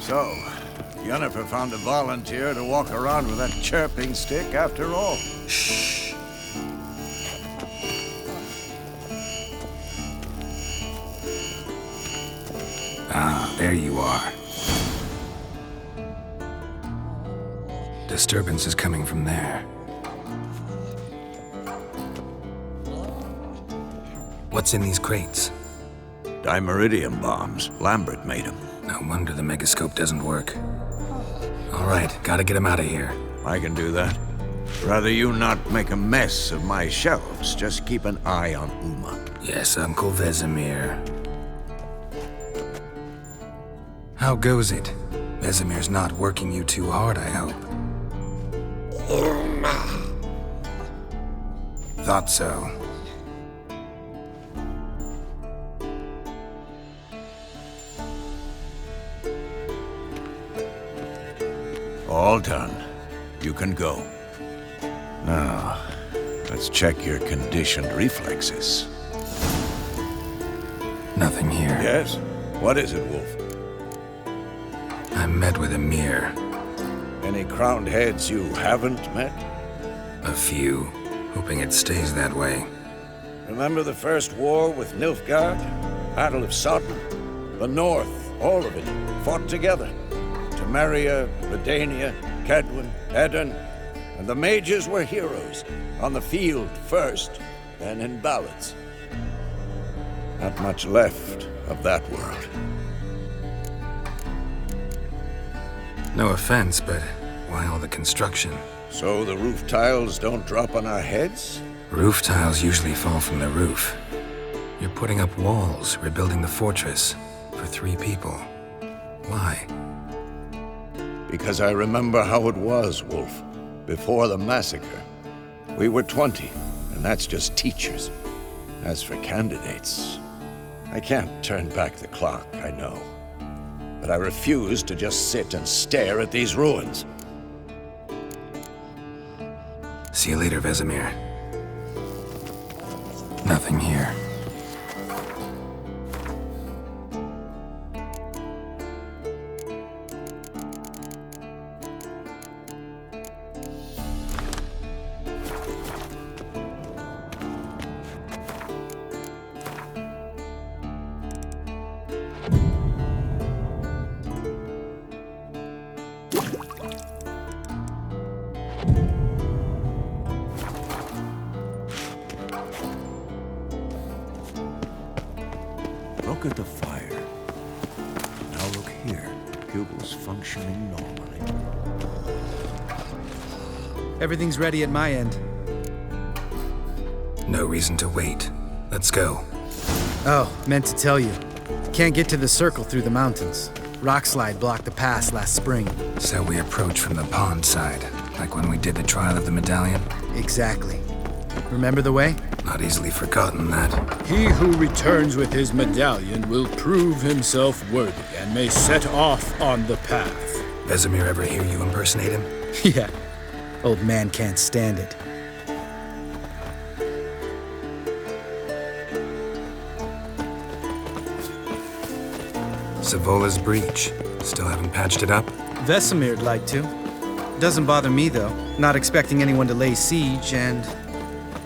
So, Yennefer found a volunteer to walk around with that chirping stick after all. Shh. Ah, there you are. Disturbance is coming from there. What's in these crates? Dimeridium bombs. Lambert made them. No wonder the megascope doesn't work. All right, gotta get him out of here. I can do that. Rather you not make a mess of my shelves. Just keep an eye on Uma. Yes, Uncle Vesemir. How goes it? Vesemir's not working you too hard, I hope. Thought so. All done. You can go. Now, let's check your conditioned reflexes. Nothing here. Yes? What is it, Wolf? I met with Emir. Any crowned heads you haven't met? A few. Hoping it stays that way. Remember the first war with Nilfgaard? Battle of Sodden? The North, all of it, fought together. Temeria, Redania, Kedwin, Edirn, and the mages were heroes. On the field first, then in ballads. Not much left of that world. No offense, but why all the construction? So the roof tiles don't drop on our heads? Roof tiles usually fall from the roof. You're putting up walls, rebuilding the fortress. For 3 people. Why? Because I remember how it was, Wolf. Before the massacre. We were 20, and that's just teachers. As for candidates, I can't turn back the clock, I know. But I refuse to just sit and stare at these ruins. See you later, Vesemir. Nothing here. Look at the fire. Now look here. Pupils functioning normally. Everything's ready at my end. No reason to wait. Let's go. Oh, meant to tell you. Can't get to the circle through the mountains. Rockslide blocked the pass last spring. So we approach from the pond side, like when we did the trial of the medallion? Exactly. Remember the way? Not easily forgotten that. He who returns with his medallion will prove himself worthy and may set off on the path. Vesemir ever hear you impersonate him? Yeah. Old man can't stand it. Savola's breach. Still haven't patched it up? Vesemir'd like to. Doesn't bother me, though. Not expecting anyone to lay siege, and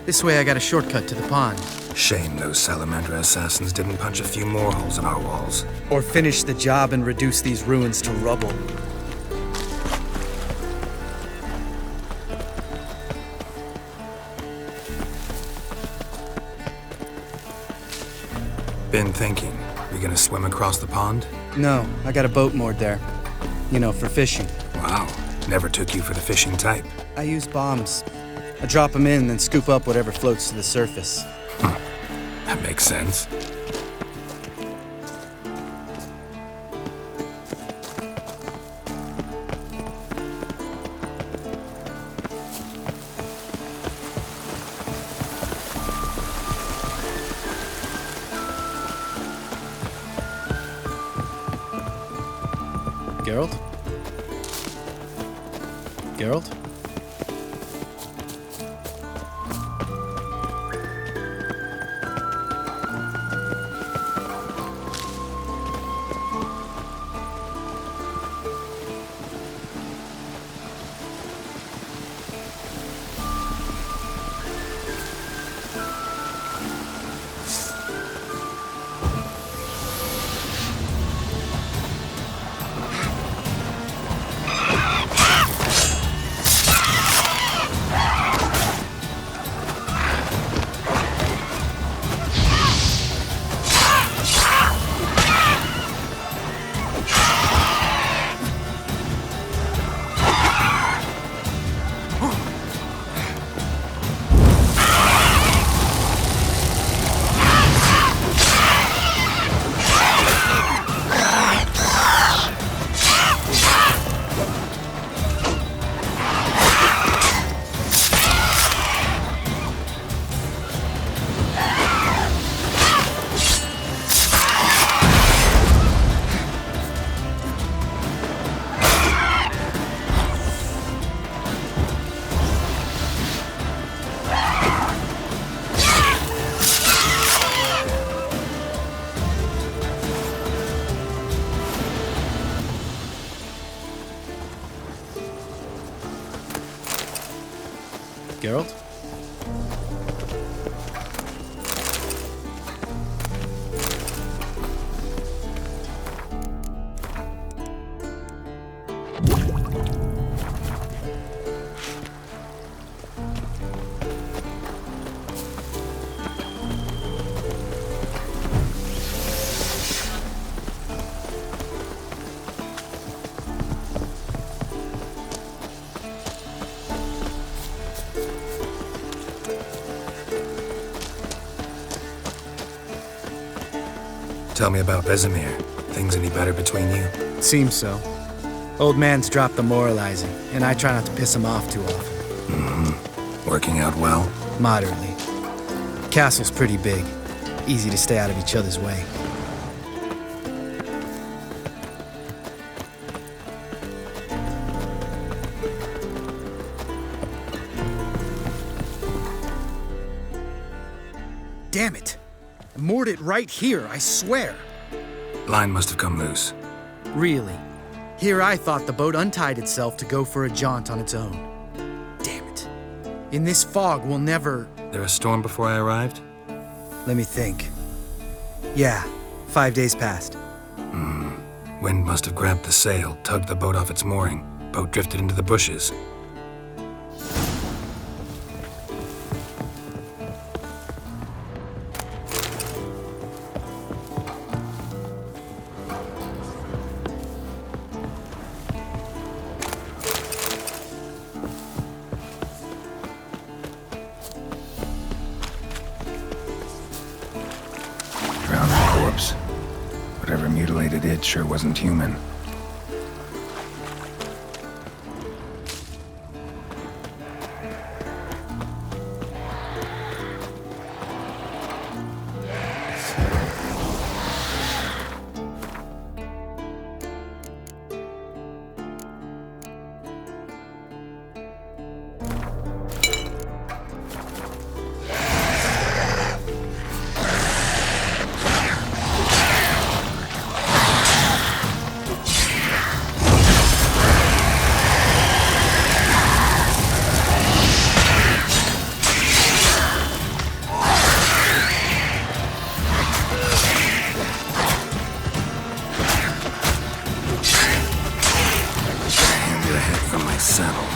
this way I got a shortcut to the pond. Shame those Salamander assassins didn't punch a few more holes in our walls. Or finish the job and reduce these ruins to rubble. Been thinking. We gonna swim across the pond? No, I got a boat moored there. You know, for fishing. Wow. Never took you for the fishing type. I use bombs. I drop them in, then scoop up whatever floats to the surface. That makes sense. Geralt? Geralt? Geralt? Tell me about Vesemir. Things any better between you? Seems so. Old man's dropped the moralizing, and I try not to piss him off too often. Working out well? Moderately. Castle's pretty big. Easy to stay out of each other's way. Damn it! I moored it right here, I swear. Line must have come loose. Really? Here I thought the boat untied itself to go for a jaunt on its own. Damn it. In this fog, we'll never... There a storm before I arrived? Let me think. Yeah, 5 days passed. Wind must have grabbed the sail, tugged the boat off its mooring. Boat drifted into the bushes. Drowned corpse. Whatever mutilated it sure wasn't human. From my saddle.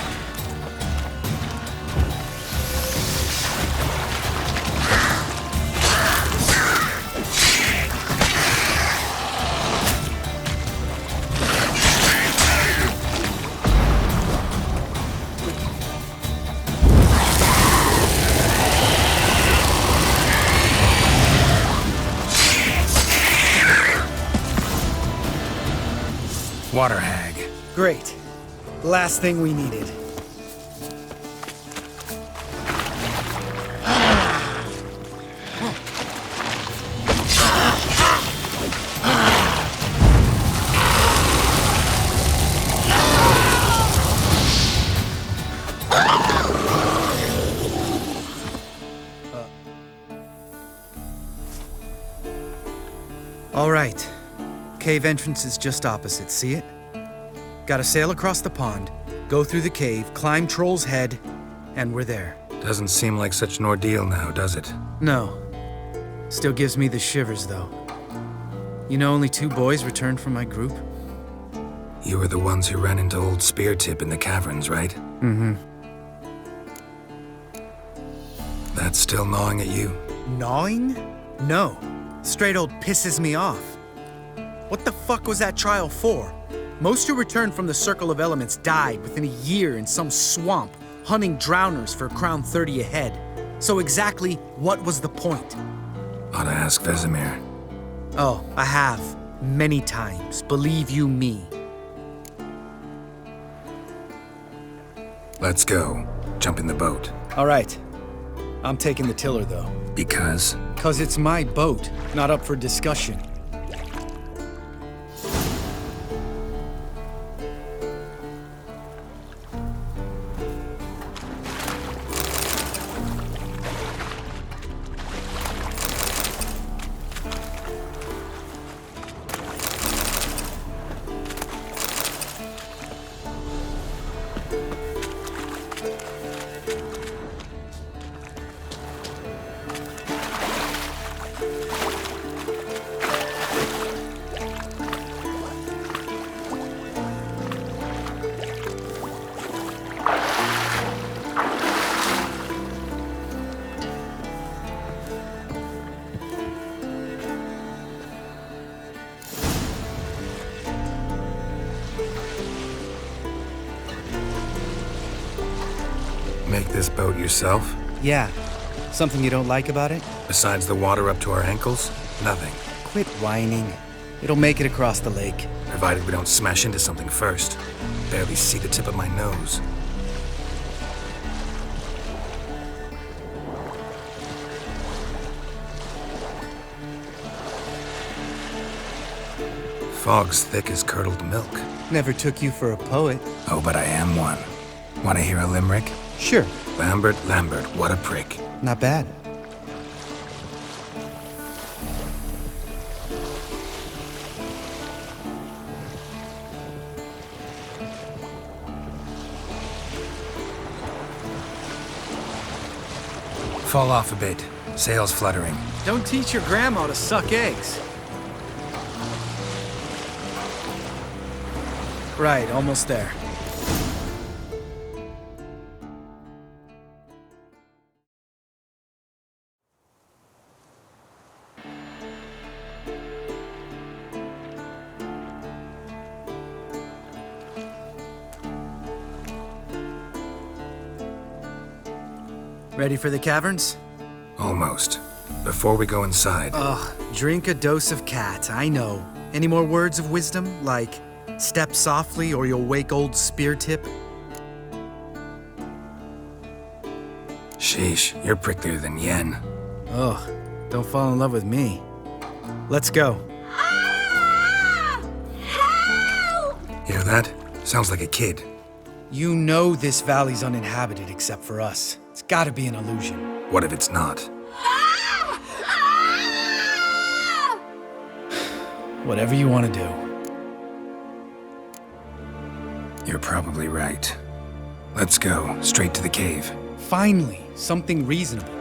Water hag. Great. Last thing we needed. All right. Cave entrance is just opposite, see it? Gotta sail across the pond, go through the cave, climb Troll's Head, and we're there. Doesn't seem like such an ordeal now, does it? No. Still gives me the shivers, though. You know only 2 boys returned from my group? You were the ones who ran into old Speartip in the caverns, right? Mm-hmm. That's still gnawing at you? Gnawing? No. Straight old pisses me off. What the fuck was that trial for? Most who returned from the Circle of Elements died within a year in some swamp, hunting drowners for Crown 30 a head. So exactly what was the point? Ought to ask Vesemir. Oh, I have. Many times, believe you me. Let's go. Jump in the boat. All right. I'm taking the tiller, though. Because? 'Cause it's my boat, not up for discussion. this boat yourself? Yeah. Something you don't like about it? Besides the water up to our ankles? Nothing. Quit whining. It'll make it across the lake. Provided we don't smash into something first. Barely see the tip of my nose. Fog's thick as curdled milk. Never took you for a poet. Oh, but I am one. Want to hear a limerick? Sure. Lambert, Lambert, what a prick. Not bad. Fall off a bit. Sails fluttering. Don't teach your grandma to suck eggs. Right, almost there. Ready for the caverns? Almost. Before we go inside, Ugh, drink a dose of cat, I know. Any more words of wisdom, like step softly or you'll wake old spear tip? sheesh, you're pricklier than Yen. Ugh, don't fall in love with me. Let's go. Hear that? Sounds like a kid. You know this valley's uninhabited except for us. It's gotta be an illusion. What if it's not? Whatever you want to do. You're probably right. Let's go, straight to the cave. Finally, something reasonable.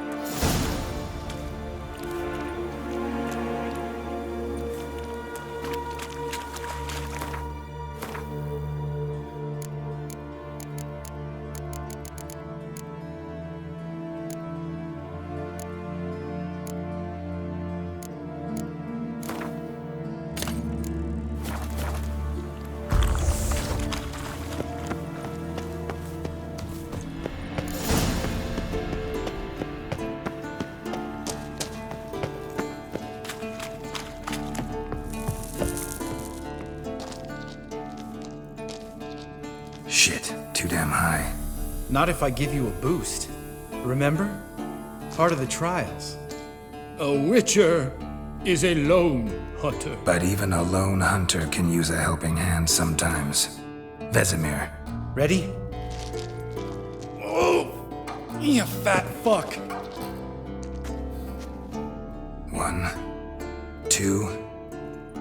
Shit, too damn high. Not if I give you a boost. Remember? Part of the trials. A witcher is a lone hunter. But even a lone hunter can use a helping hand sometimes. Vesemir. Ready? Oh! You fat fuck! 1, 2,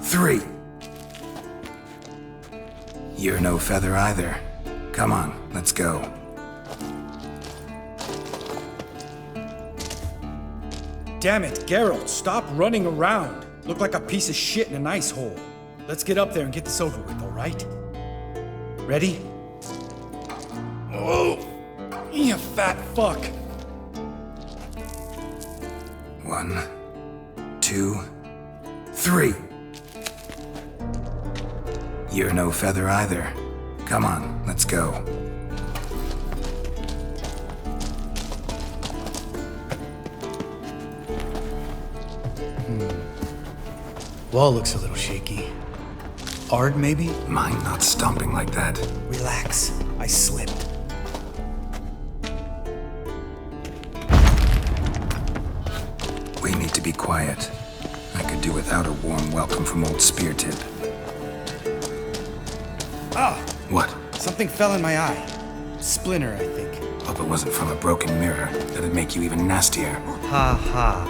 3. You're no feather either. Come on, let's go. Damn it, Geralt, stop running around. Look like a piece of shit in an ice hole. Let's get up there and get this over with, alright? Ready? Oh! You fat fuck! 1, 2, 3. You're no feather either. Come on, let's go. Wall looks a little shaky. Ard, maybe? Mine not stomping like that. Relax. I slipped. We need to be quiet. I could do without a warm welcome from old Speartip. Ah! What? Something fell in my eye. Splinter, I think. Hope it wasn't from a broken mirror. That'd make you even nastier. Ha ha.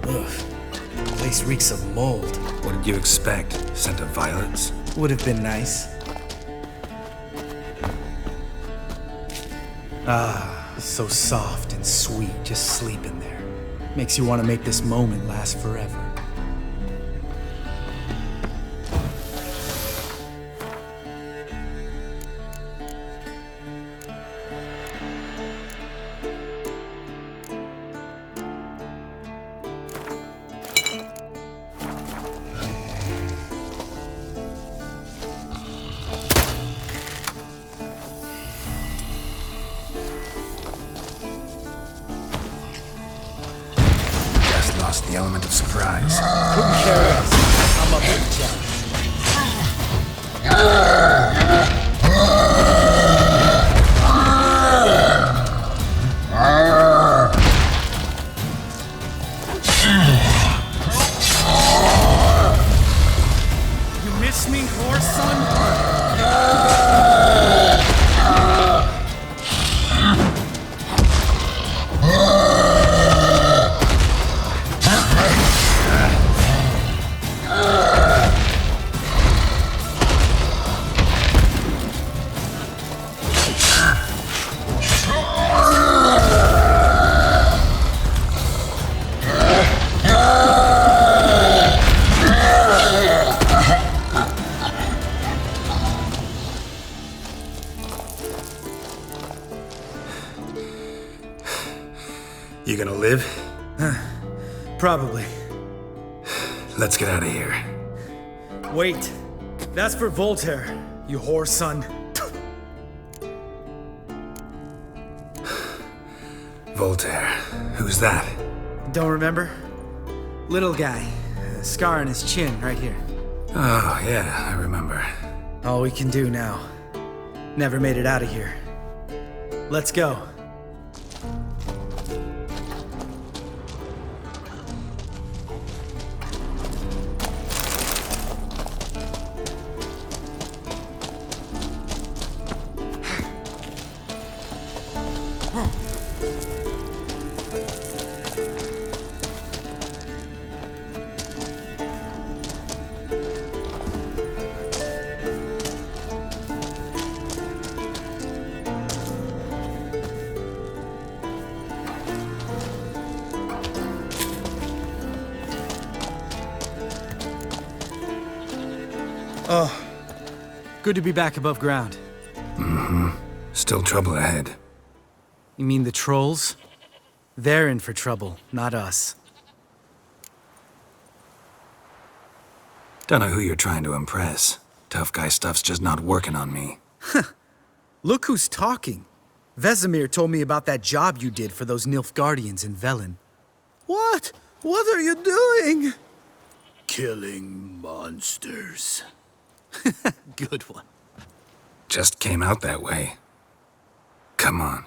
Ugh. Place reeks of mold. What did you expect? Scent of violets? Would have been nice. Ah, so soft and sweet, just sleeping there. Makes you want to make this moment last forever. The element of surprise. Couldn't care less. I'm up for the challenge. You miss me, horse son? You gonna live? Probably. Let's get out of here. Wait. That's for Voltaire, you whore son. Voltaire. Who's that? Don't remember? Little guy. A scar on his chin, right here. Oh, yeah, I remember. All we can do now. Never made it out of here. Let's go. Oh, good to be back above ground. Still trouble ahead. You mean the trolls? They're in for trouble, not us. Don't know who you're trying to impress. Tough guy stuff's just not working on me. Look who's talking. Vesemir told me about that job you did for those Nilfgaardians in Velen. What? What are you doing? Killing monsters. Good one. Just came out that way. Come on.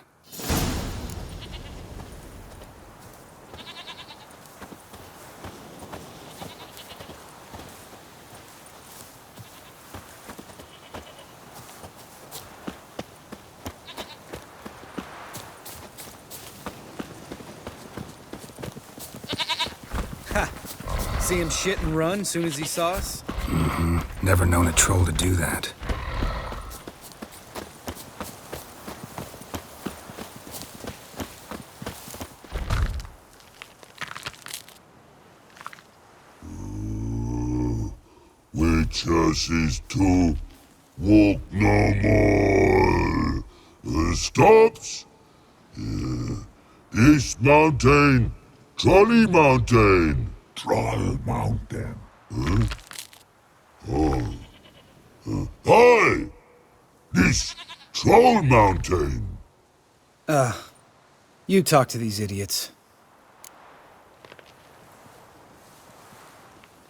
See him shit and run soon as he saw us? Never known a troll to do that. Witches is to walk no more. Stops. East Mountain, Trolley Mountain. Troll Mountain. Hi! This Troll Mountain. You talk to these idiots.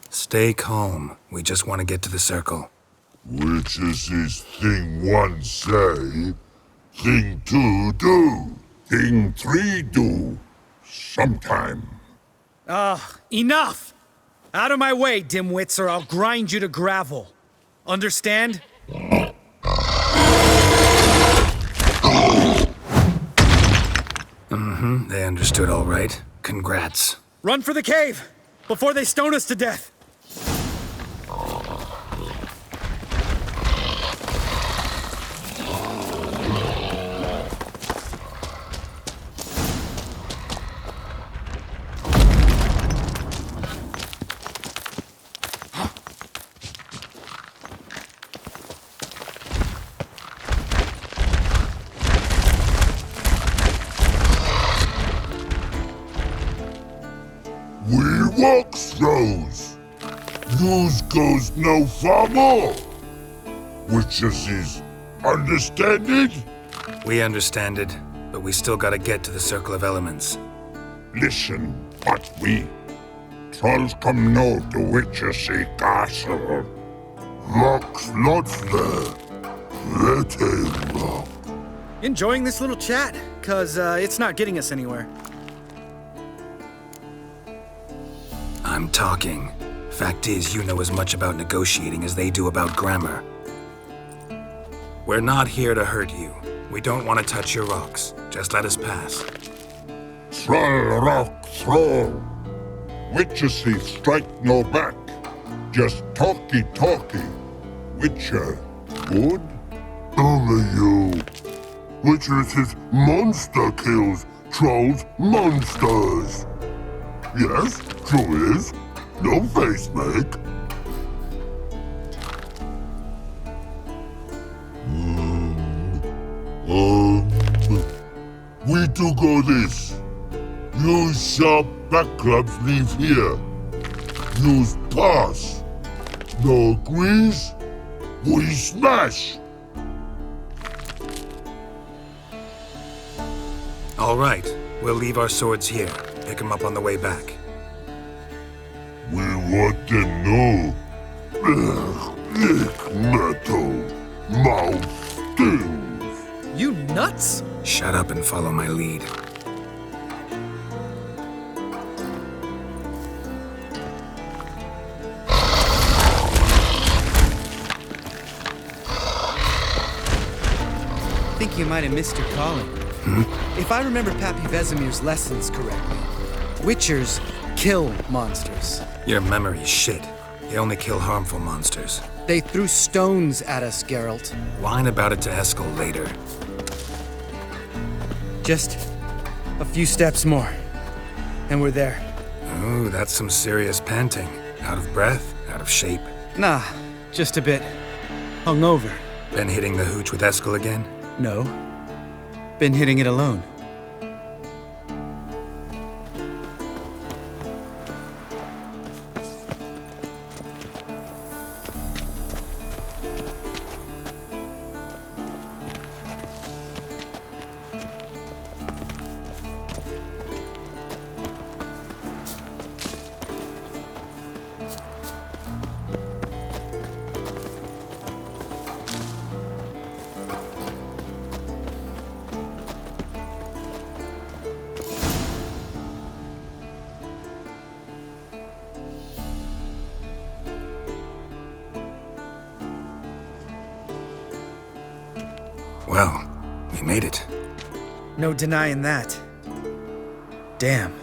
Stay calm. We just want to get to the circle. Witches is thing one say, thing two do, thing three do, sometime. Enough! Out of my way, dimwits, or I'll grind you to gravel. Understand? They understood all right. Congrats. Run for the cave! Before they stone us to death! We walk throws. News goes no far more. Witches is understand it? We understand it, but we still gotta get to the Circle of Elements. Listen, what we trolls come now to Witchersea Castle. Lots there. Let him rock. Enjoying this little chat? Cause it's not getting us anywhere. I'm talking. Fact is, you know as much about negotiating as they do about grammar. We're not here to hurt you. We don't want to touch your rocks. Just let us pass. Troll rock troll. Witchersea strike no back. Just talky. Witcher, good? Only you. Witchersea monster kills trolls monsters. Yes, true is. No face make. We do go this. Use sharp back clubs leave here. Use pass. No agrees, we smash. All right, we'll leave our swords here. Pick them up on the way back. We want them know. Lick metal. Mouth stings. You nuts? Shut up and follow my lead. I think you might have missed your calling. If I remember Pappy Vesemir's lessons correctly, Witchers kill monsters. Your memory's shit. They only kill harmful monsters. They threw stones at us, Geralt. Whine about it to Eskel later. Just a few steps more, and we're there. Ooh, that's some serious panting. Out of breath, out of shape. Nah, just a bit hungover. Been hitting the hooch with Eskel again? No, been hitting it alone. Well, we made it. No denying that. Damn.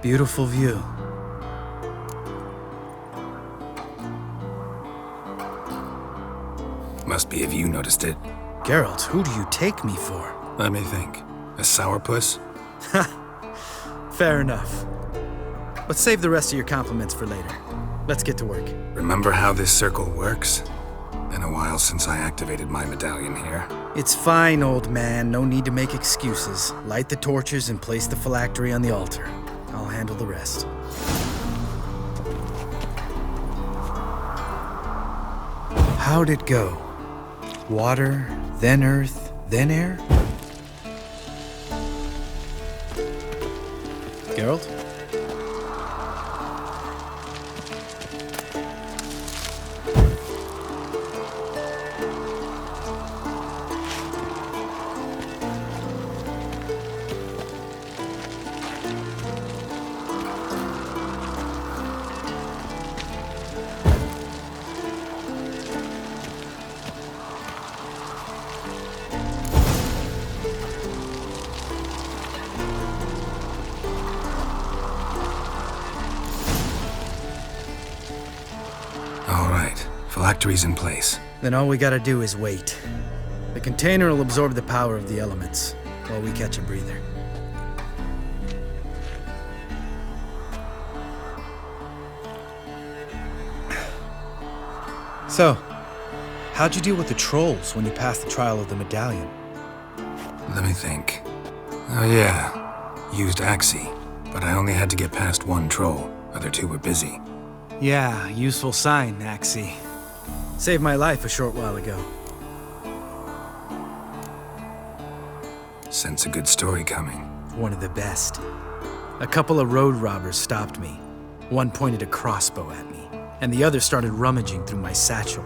Beautiful view. Must be if you noticed it. Geralt, who do you take me for? Let me think. A sourpuss? Fair enough. But save the rest of your compliments for later. Let's get to work. Remember how this circle works? Been a while since I activated my medallion here. It's fine, old man. No need to make excuses. Light the torches and place the phylactery on the altar. I'll handle the rest. How'd it go? Water, then earth, then air? Geralt? Phylactery's in place. Then all we gotta do is wait. The container will absorb the power of the elements, while we catch a breather. So, how'd you deal with the trolls when you passed the trial of the medallion? Let me think. Oh yeah, used Axie, but I only had to get past one troll. Other two were busy. Yeah, useful sign, Axie. Saved my life a short while ago. Sense a good story coming. One of the best. A couple of road robbers stopped me. One pointed a crossbow at me, and the other started rummaging through my satchel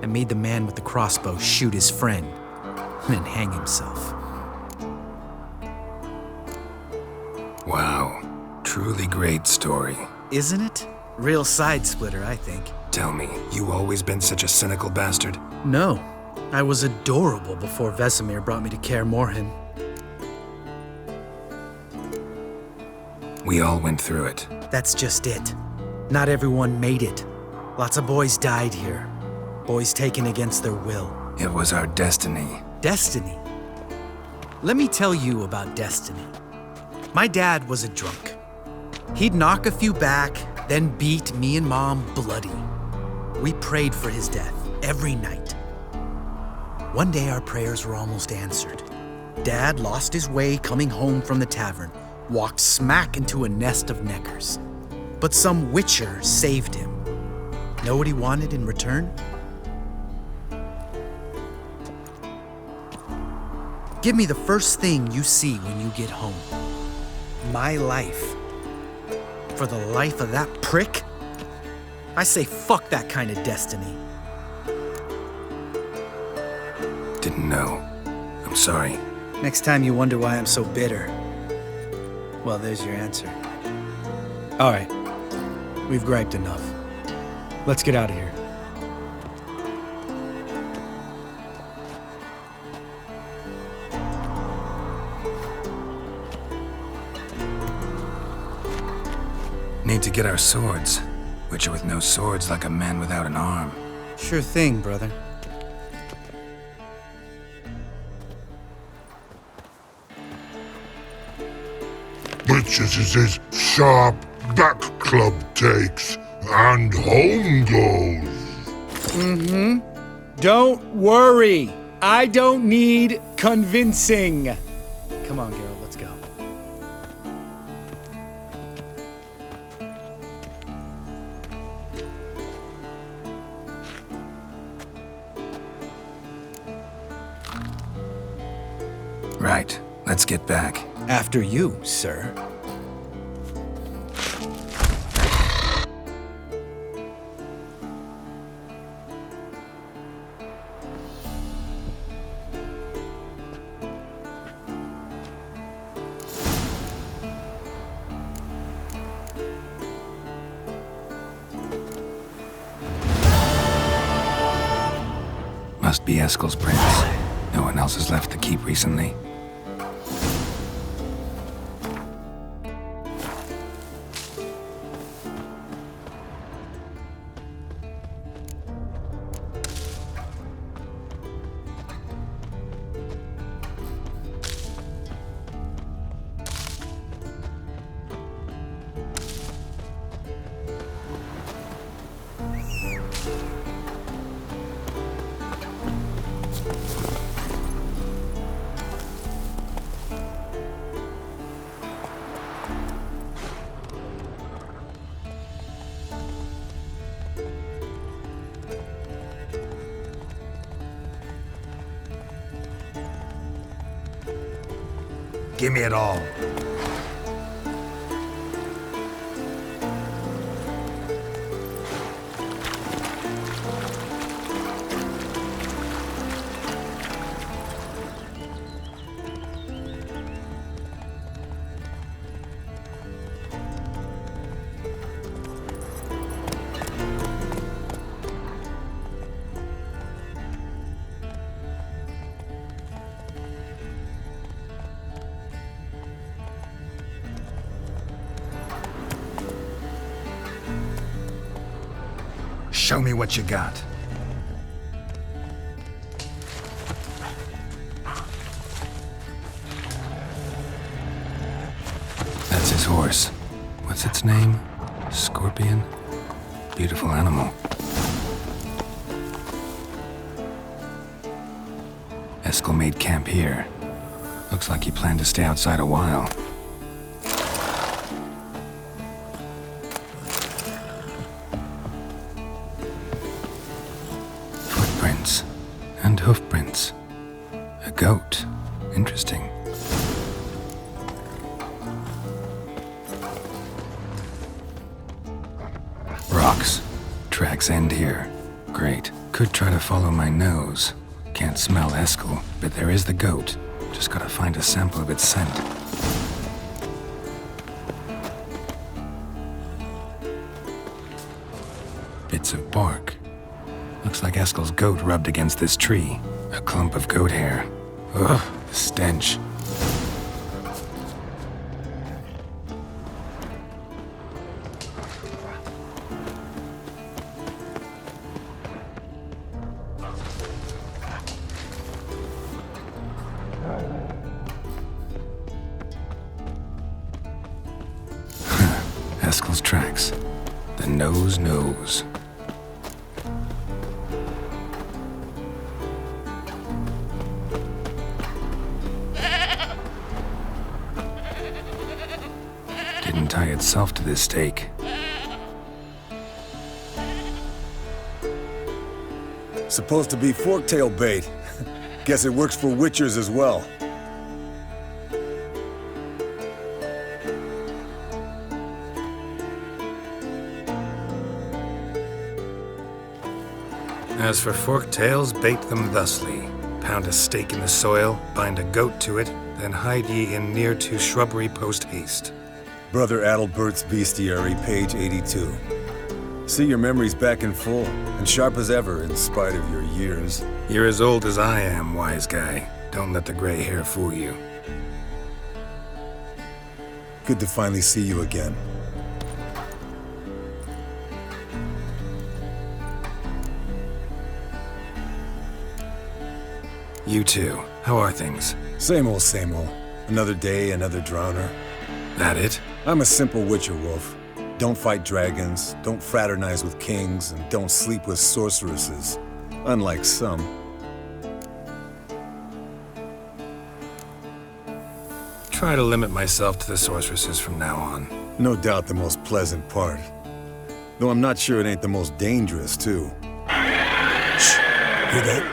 and made the man with the crossbow shoot his friend and then hang himself. Wow. Truly great story. Isn't it? Real side splitter, I think. Tell me, you always been such a cynical bastard? No. I was adorable before Vesemir brought me to Kaer Morhen. We all went through it. That's just it. Not everyone made it. Lots of boys died here. Boys taken against their will. It was our destiny. Destiny? Let me tell you about destiny. My dad was a drunk. He'd knock a few back, then beat me and Mom bloody. We prayed for his death every night. One day our prayers were almost answered. Dad lost his way coming home from the tavern, walked smack into a nest of neckers. But some witcher saved him. Know what he wanted in return? Give me the first thing you see when you get home. My life. For the life of that prick? I say fuck that kind of destiny. Didn't know. I'm sorry. Next time you wonder why I'm so bitter, well, there's your answer. All right. We've griped enough. Let's get out of here. Need to get our swords. Witcher with no swords like a man without an arm. Sure thing, brother. Witches is his sharp back club takes, and home goes. Don't worry. I don't need convincing. Come on, Geralt, let's go. Right. Let's get back. After you, sir. Must be Eskel's prince. No one else has left the keep recently. Give me it all. Show me what you got. That's his horse. What's its name? Scorpion? Beautiful animal. Eskel made camp here. Looks like he planned to stay outside a while. Footprints and hoofprints. A goat. Interesting. rocks. Tracks end here. Great. Could try to follow my nose. Can't smell Eskel, but there is the goat. Just gotta find a sample of its scent. Bits of bark. Looks like Eskel's goat rubbed against this tree. A clump of goat hair. Ugh, the stench. Eskel's tracks. The nose knows. Didn't tie itself to this stake. Supposed to be forktail bait. Guess it works for witchers as well. As for forktails, bait them thusly. Pound a stake in the soil, bind a goat to it, then hide ye in near to shrubbery post haste. Brother Adalbert's Bestiary, page 82. See your memories back in full, and sharp as ever in spite of your years. You're as old as I am, wise guy. Don't let the gray hair fool you. Good to finally see you again. You too. How are things? Same old, same old. Another day, another drowner. That it? I'm a simple witcher wolf. Don't fight dragons, don't fraternize with kings, and don't sleep with sorceresses. Unlike some. Try to limit myself to the sorceresses from now on. No doubt the most pleasant part. Though I'm not sure it ain't the most dangerous, too. Shh! Hear that?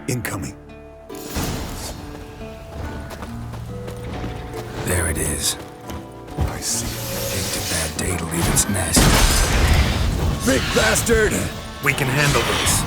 Incoming. There it is. I see. Picked a bad day to leave its nest. Big bastard! We can handle this.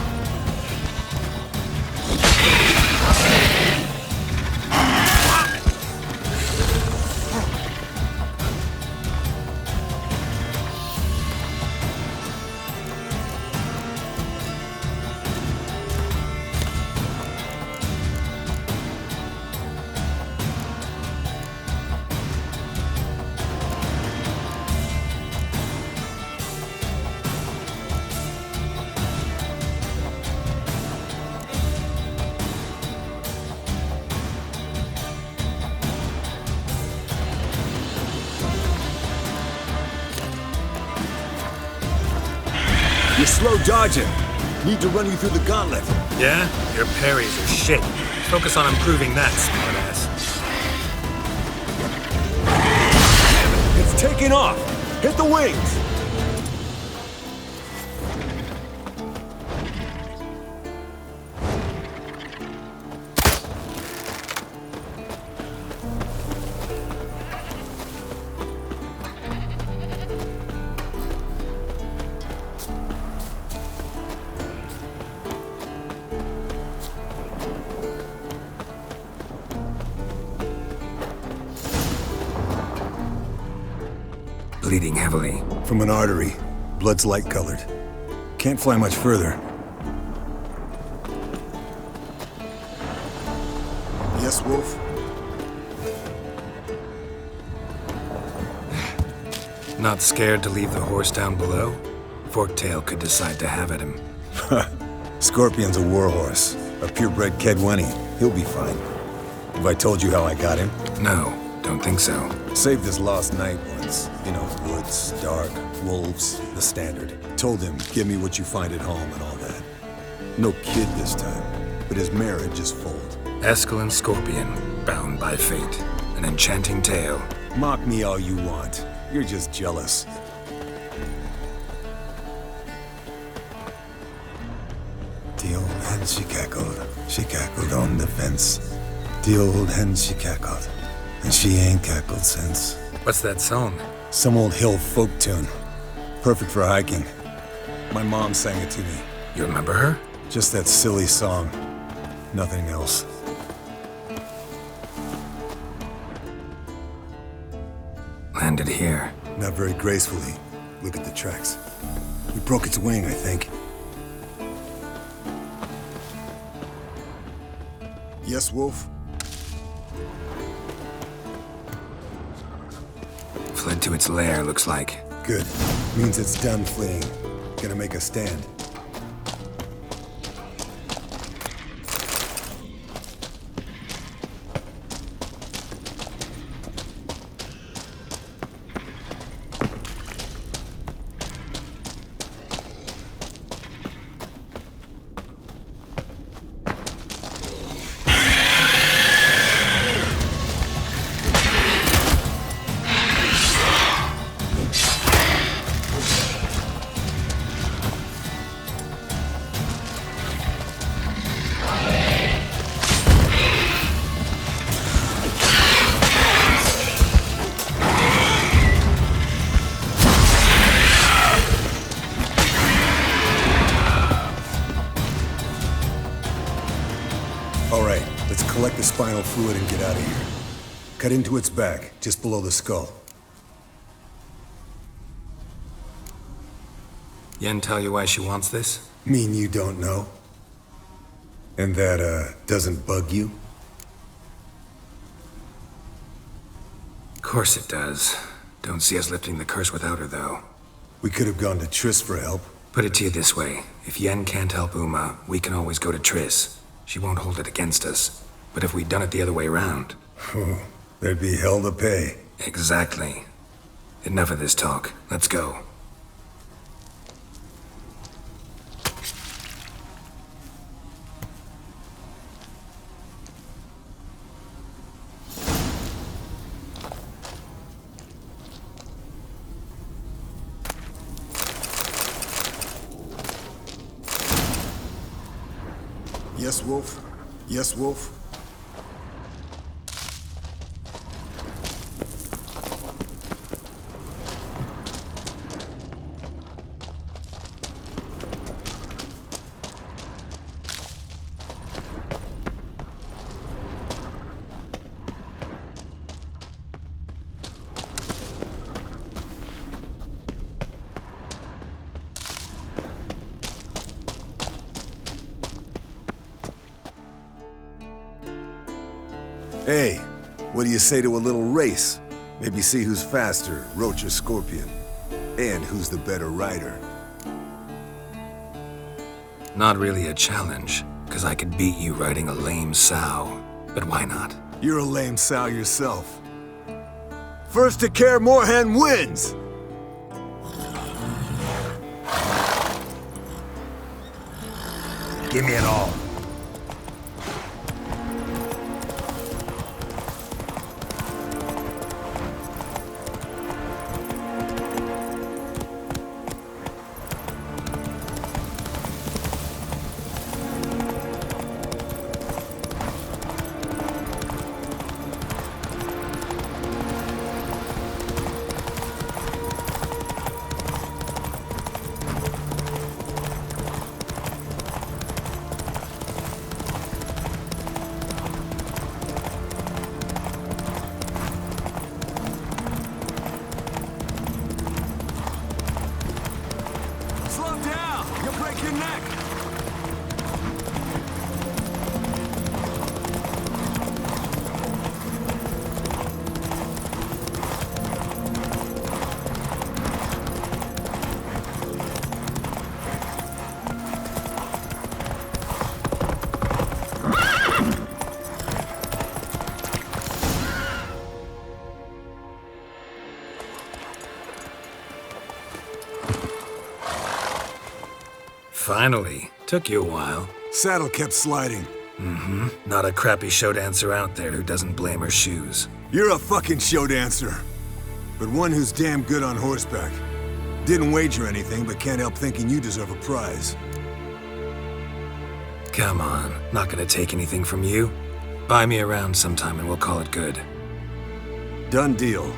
You're slow dodging. Need to run you through the gauntlet. Yeah? Your parries are shit. Focus on improving that, smartass. It's taking off! Hit the wings! Bleeding heavily. From an artery. Blood's light-colored. Can't fly much further. Yes, Wolf? Not scared to leave the horse down below? Forktail could decide to have at him. Scorpion's a warhorse. A purebred Kedwenny. He'll be fine. Have I told you how I got him? No, don't think so. Saved his lost night once. You know, woods, dark, wolves, the standard. Told him, give me what you find at home and all that. No kid this time, but his marriage is fold. Eskel and Scorpion, bound by fate. An enchanting tale. Mock me all you want. You're just jealous. The old hen she cackled on the fence. The old hen she cackled, and she ain't cackled since. What's that song? Some old hill folk tune. Perfect for hiking. My mom sang it to me. You remember her? Just that silly song. Nothing else. Landed here. Not very gracefully. Look at the tracks. We broke its wing, I think. Yes, Wolf? Fled to its lair, looks like. Good. Means it's done fleeing. Gonna make a stand. Collect the spinal fluid and get out of here. Cut into its back, just below the skull. Yen tell you why she wants this? Mean you don't know? And that, doesn't bug you? Of course it does. Don't see us lifting the curse without her, though. We could have gone to Triss for help. Put it to you this way. If Yen can't help Uma, we can always go to Triss. She won't hold it against us. But if we'd done it the other way around... There'd be hell to pay. Exactly. Enough of this talk. Let's go. Yes, Wolf? Yes, Wolf? Hey, what do you say to a little race? Maybe see who's faster, Roach or Scorpion. And who's the better rider. Not really a challenge, because I could beat you riding a lame sow. But why not? You're a lame sow yourself. First to Kaer Morhen wins! Give me it all. Finally. Took you a while. Saddle kept sliding. Mm-hmm. Not a crappy show dancer out there who doesn't blame her shoes. You're a fucking show dancer. But one who's damn good on horseback. Didn't wager anything, but can't help thinking you deserve a prize. Come on. Not gonna take anything from you. Buy me around sometime and we'll call it good. Done deal.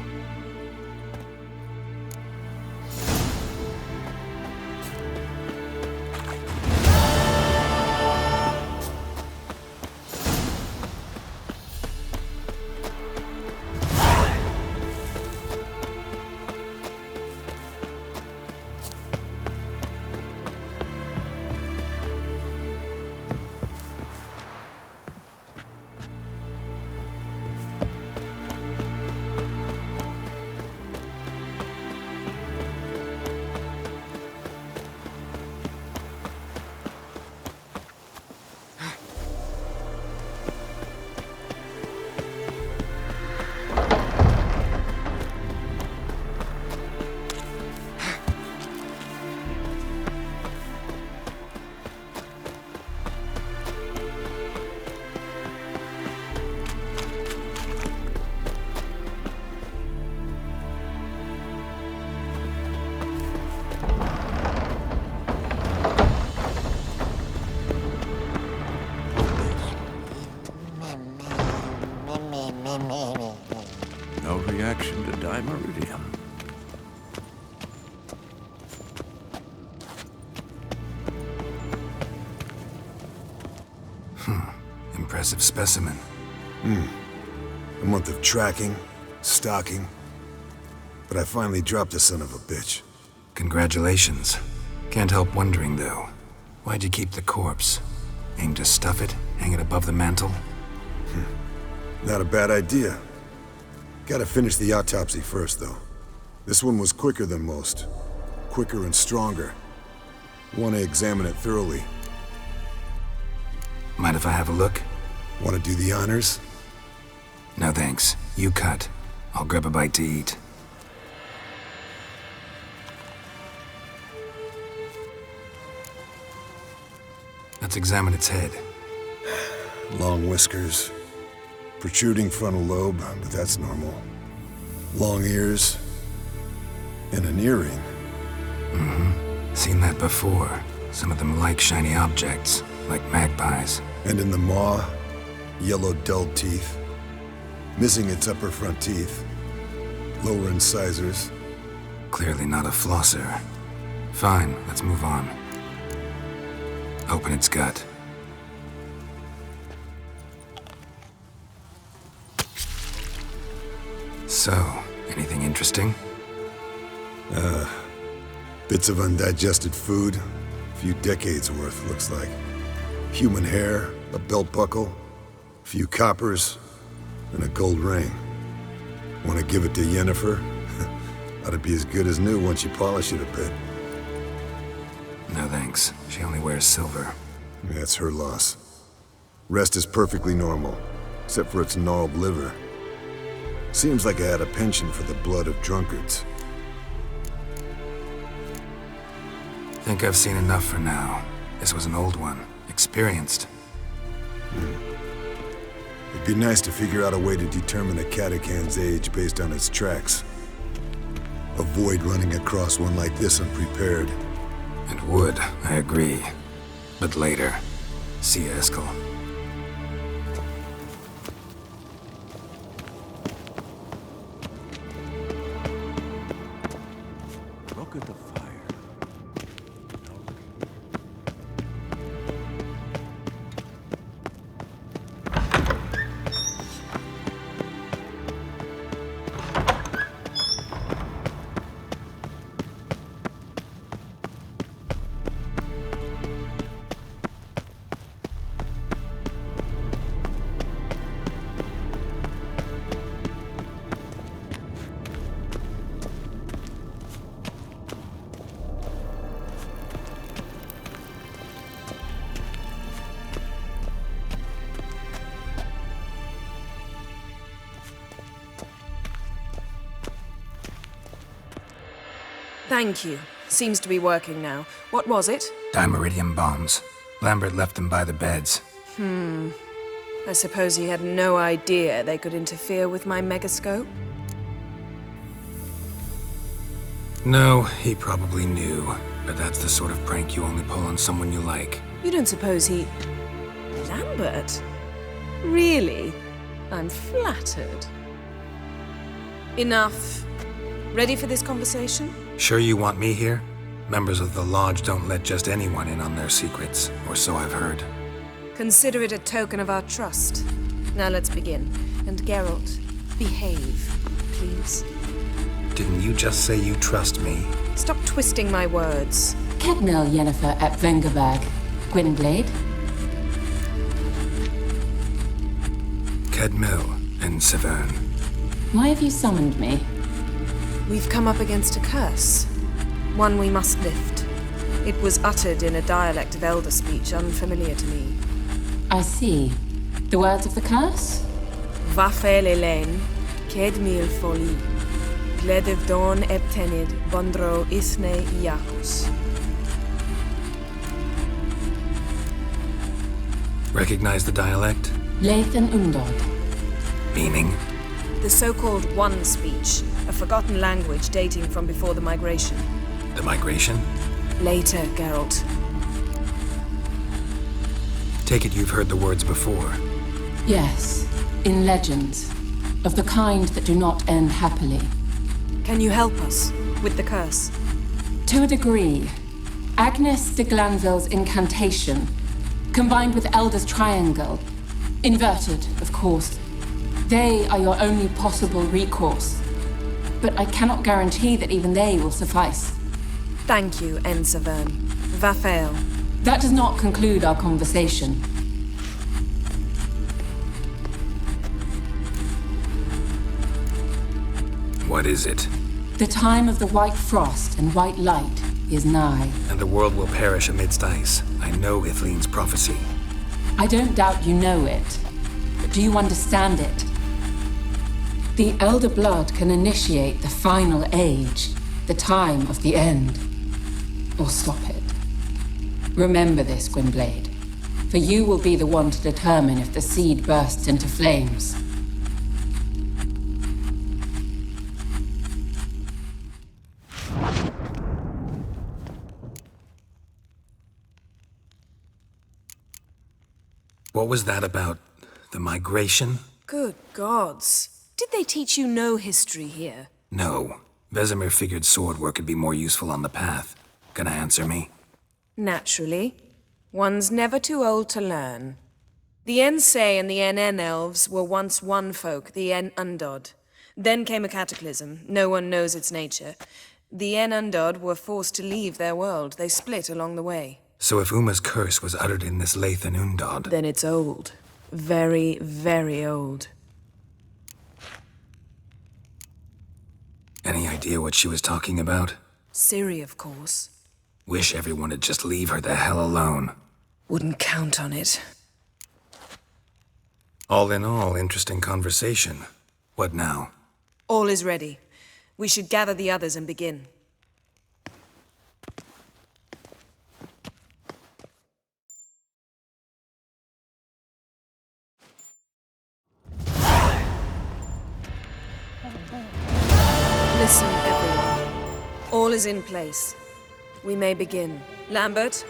impressive specimen. A month of tracking, stalking. But I finally dropped the son of a bitch. Congratulations. Can't help wondering, though. Why'd you keep the corpse? Aim to stuff it? Hang it above the mantle? Not a bad idea. Gotta finish the autopsy first, though. This one was quicker than most. Quicker and stronger. Want to examine it thoroughly. Mind if I have a look? Want to do the honors? No thanks. You cut. I'll grab a bite to eat. Let's examine its head. Long whiskers. Protruding frontal lobe, but that's normal. Long ears. And an earring. Seen that before. Some of them like shiny objects, like magpies. And in the maw, yellow dulled teeth. Missing its upper front teeth. Lower incisors. Clearly not a flosser. Fine, let's move on. Open its gut. So, anything interesting? Bits of undigested food. A few decades worth, looks like. Human hair, a belt buckle, a few coppers, and a gold ring. Want to give it to Yennefer? Ought to be as good as new once you polish it a bit. No thanks. She only wears silver. That's her loss. Rest is perfectly normal, except for its gnarled liver. Seems like I had a penchant for the blood of drunkards. Think I've seen enough for now. This was an old one. Experienced. It'd be nice to figure out a way to determine a catacan's age based on its tracks. Avoid running across one like this unprepared. It would, I agree. But later. See you, Eskel. Look at the fire. Thank you. Seems to be working now. What was it? Dimeridium bombs. Lambert left them by the beds. I suppose he had no idea they could interfere with my megascope? No, he probably knew. But that's the sort of prank you only pull on someone you like. You don't suppose he... Lambert? Really? I'm flattered. Enough. Ready for this conversation? Sure you want me here? Members of the Lodge don't let just anyone in on their secrets, or so I've heard. Consider it a token of our trust. Now let's begin. And Geralt, behave, please. Didn't you just say you trust me? Stop twisting my words. Kednel Yennefer at Vengerberg. Gwynblade? Kedmil and Severn. Why have you summoned me? We've come up against a curse. One we must lift. It was uttered in a dialect of Elder speech unfamiliar to me. I see. The words of the curse? Vafel Elaine, Kedmil Foli, Gledev Dawn Ebtenid, Bondro Isne Iacus. Recognize the dialect? Leithen Undod. Meaning? The so-called One speech, a forgotten language dating from before the migration. The migration? Later, Geralt. Take it you've heard the words before. Yes, in legends. Of the kind that do not end happily. Can you help us with the curse? To a degree. Agnes de Glanville's incantation, combined with Elder's Triangle, Inverted, of course. They are your only possible recourse. But I cannot guarantee that even they will suffice. Thank you, Ensavern. Vafael. That does not conclude our conversation. What is it? The time of the white frost and white light is nigh. And the world will perish amidst ice. I know Ithleen's prophecy. I don't doubt you know it, but do you understand it? The Elder Blood can initiate the final age, the time of the end, or stop it. Remember this, Gwynblade, for you will be the one to determine if the seed bursts into flames. What was that about? The migration? Good gods. Did they teach you no history here? No. Vesemir figured sword work could be more useful on the path. Gonna answer me? Naturally. One's never too old to learn. The Ensei and the NN elves were once one folk, the En Undod. Then came a cataclysm. No one knows its nature. The En Undod were forced to leave their world. They split along the way. So if Uma's curse was uttered in this Lathan Undod... Then it's old. Very, very old. Any idea what she was talking about? Ciri, of course. Wish everyone would just leave her the hell alone. Wouldn't count on it. All in all, interesting conversation. What now? All is ready. We should gather the others and begin. Listen, everyone. All is in place. We may begin. Lambert,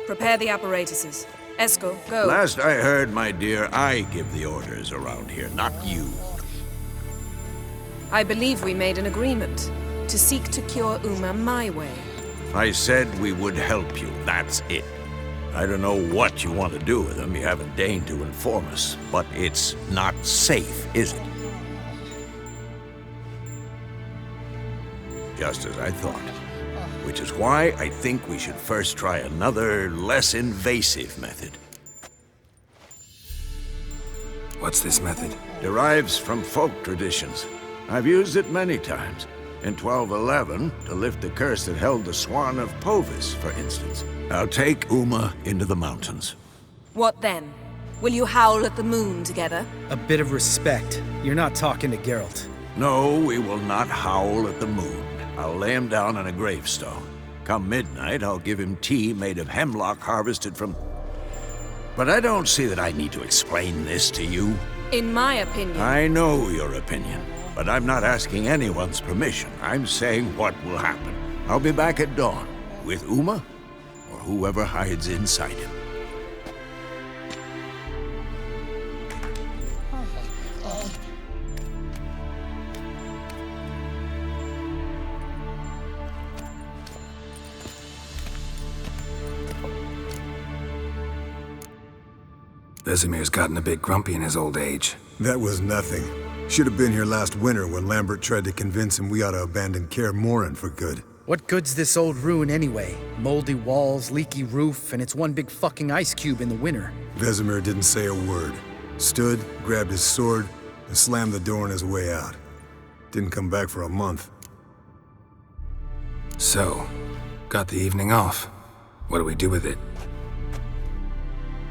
prepare the apparatuses. Eskel, go. Last I heard, my dear, I give the orders around here, not you. I believe we made an agreement to seek to cure Uma my way. I said we would help you, that's it. I don't know what you want to do with them, you haven't deigned to inform us, but it's not safe, is it? Just as I thought. Which is why I think we should first try another, less invasive method. What's this method? Derives from folk traditions. I've used it many times. In 1211, to lift the curse that held the Swan of Povis, for instance. I'll take Uma into the mountains. What then? Will you howl at the moon together? A bit of respect. You're not talking to Geralt. No, we will not howl at the moon. I'll lay him down on a gravestone. Come midnight, I'll give him tea made of hemlock harvested from... But I don't see that I need to explain this to you. In my opinion... I know your opinion, but I'm not asking anyone's permission. I'm saying what will happen. I'll be back at dawn, with Uma, or whoever hides inside him. Vesemir's gotten a bit grumpy in his old age. That was nothing. Should have been here last winter when Lambert tried to convince him we ought to abandon Kaer Morhen for good. What good's this old ruin anyway? Moldy walls, leaky roof, and it's one big fucking ice cube in the winter. Vesemir didn't say a word. Stood, grabbed his sword, and slammed the door on his way out. Didn't come back for a month. So, got the evening off. What do we do with it?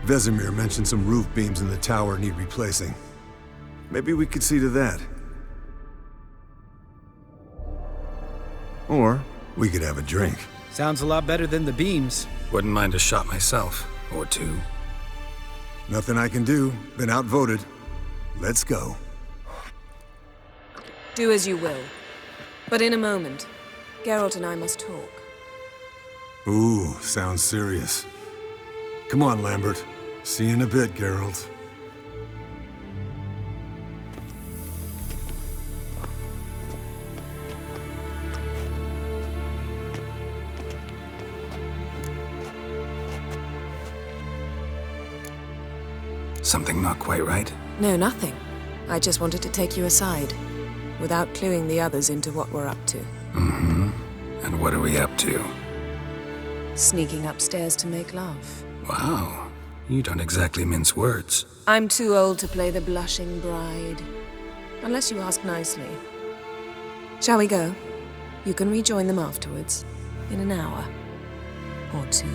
Vesemir mentioned some roof beams in the tower need replacing. Maybe we could see to that. Or we could have a drink. Sounds a lot better than the beams. Wouldn't mind a shot myself, or two. Nothing I can do. Been outvoted. Let's go. Do as you will. But in a moment, Geralt and I must talk. Ooh, sounds serious. Come on, Lambert. See you in a bit, Geralt. Something not quite right? No, nothing. I just wanted to take you aside, without cluing the others into what we're up to. Mm-hmm. And what are we up to? Sneaking upstairs to make love. Wow. You don't exactly mince words. I'm too old to play the blushing bride. Unless you ask nicely. Shall we go? You can rejoin them afterwards. In an hour. Or two.